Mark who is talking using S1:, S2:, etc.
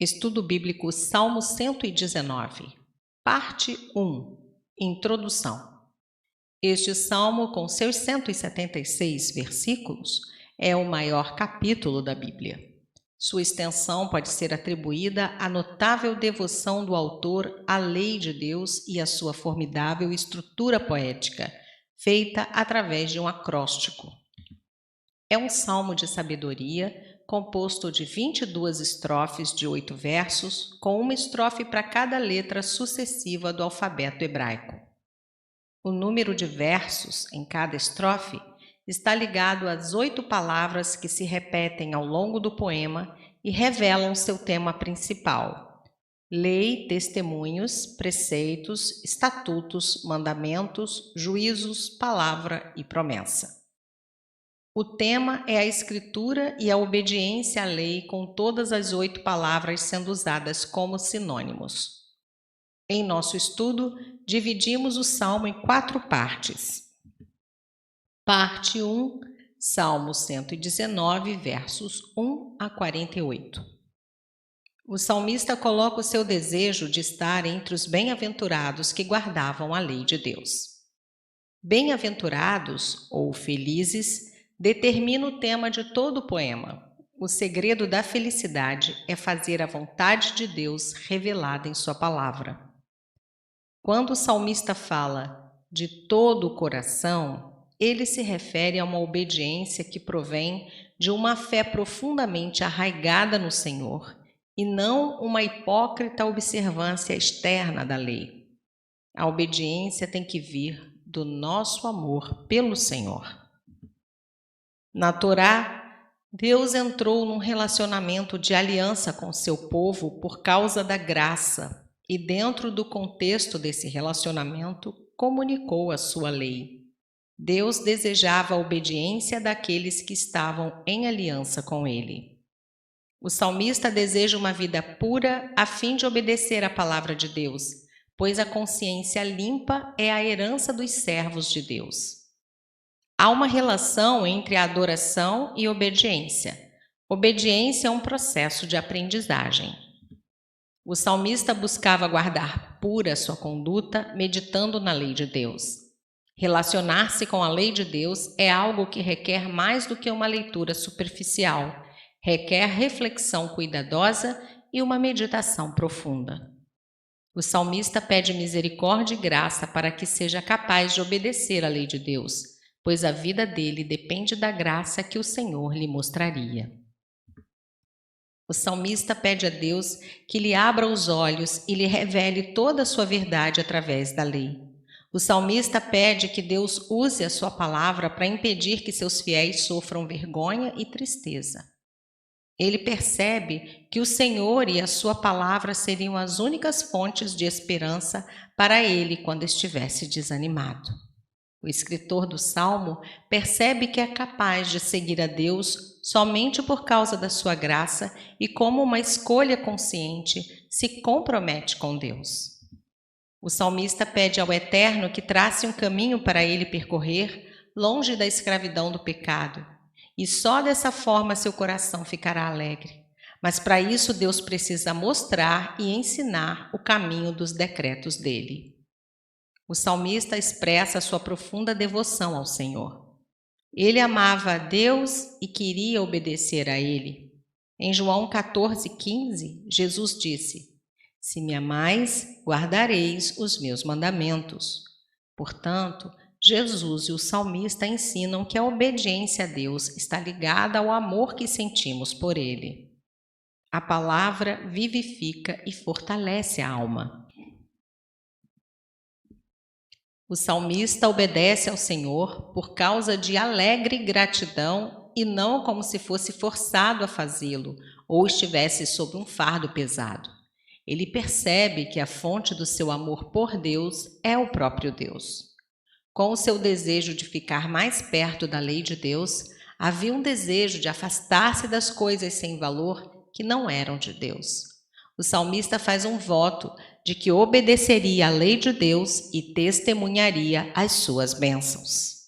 S1: Estudo Bíblico Salmo 119, Parte 1, Introdução. Este salmo, com seus 176 versículos, é o maior capítulo da Bíblia. Sua extensão pode ser atribuída à notável devoção do autor à lei de Deus e à sua formidável estrutura poética, feita através de um acróstico. É um salmo de sabedoria, composto de 22 estrofes de 8 versos, com uma estrofe para cada letra sucessiva do alfabeto hebraico. O número de versos em cada estrofe está ligado às 8 palavras que se repetem ao longo do poema e revelam seu tema principal: lei, testemunhos, preceitos, estatutos, mandamentos, juízos, palavra e promessa. O tema é a escritura e a obediência à lei, com todas as 8 palavras sendo usadas como sinônimos. Em nosso estudo, dividimos o Salmo em 4 partes. Parte 1, Salmo 119, versos 1 a 48. O salmista coloca o seu desejo de estar entre os bem-aventurados que guardavam a lei de Deus. Bem-aventurados, ou felizes, determina o tema de todo o poema. O segredo da felicidade é fazer a vontade de Deus revelada em sua palavra. Quando o salmista fala de todo o coração, ele se refere a uma obediência que provém de uma fé profundamente arraigada no Senhor e não uma hipócrita observância externa da lei. A obediência tem que vir do nosso amor pelo Senhor. Na Torá, Deus entrou num relacionamento de aliança com seu povo por causa da graça e, dentro do contexto desse relacionamento, comunicou a sua lei. Deus desejava a obediência daqueles que estavam em aliança com ele. O salmista deseja uma vida pura a fim de obedecer à palavra de Deus, pois a consciência limpa é a herança dos servos de Deus. Há uma relação entre a adoração e obediência. Obediência é um processo de aprendizagem. O salmista buscava guardar pura sua conduta, meditando na lei de Deus. Relacionar-se com a lei de Deus é algo que requer mais do que uma leitura superficial. Requer reflexão cuidadosa e uma meditação profunda. O salmista pede misericórdia e graça para que seja capaz de obedecer à lei de Deus, pois a vida dele depende da graça que o Senhor lhe mostraria. O salmista pede a Deus que lhe abra os olhos e lhe revele toda a sua verdade através da lei. O salmista pede que Deus use a sua palavra para impedir que seus fiéis sofram vergonha e tristeza. Ele percebe que o Senhor e a sua palavra seriam as únicas fontes de esperança para ele quando estivesse desanimado. O escritor do Salmo percebe que é capaz de seguir a Deus somente por causa da sua graça e, como uma escolha consciente, se compromete com Deus. O salmista pede ao Eterno que trace um caminho para ele percorrer, longe da escravidão do pecado, e só dessa forma seu coração ficará alegre. Mas para isso Deus precisa mostrar e ensinar o caminho dos decretos dele. O salmista expressa sua profunda devoção ao Senhor. Ele amava a Deus e queria obedecer a Ele. Em João 14,15, Jesus disse: "Se me amais, guardareis os meus mandamentos." Portanto, Jesus e o salmista ensinam que a obediência a Deus está ligada ao amor que sentimos por Ele. A palavra vivifica e fortalece a alma. O salmista obedece ao Senhor por causa de alegre gratidão e não como se fosse forçado a fazê-lo ou estivesse sob um fardo pesado. Ele percebe que a fonte do seu amor por Deus é o próprio Deus. Com o seu desejo de ficar mais perto da lei de Deus, havia um desejo de afastar-se das coisas sem valor que não eram de Deus. O salmista faz um voto de que obedeceria à lei de Deus e testemunharia as suas bênçãos.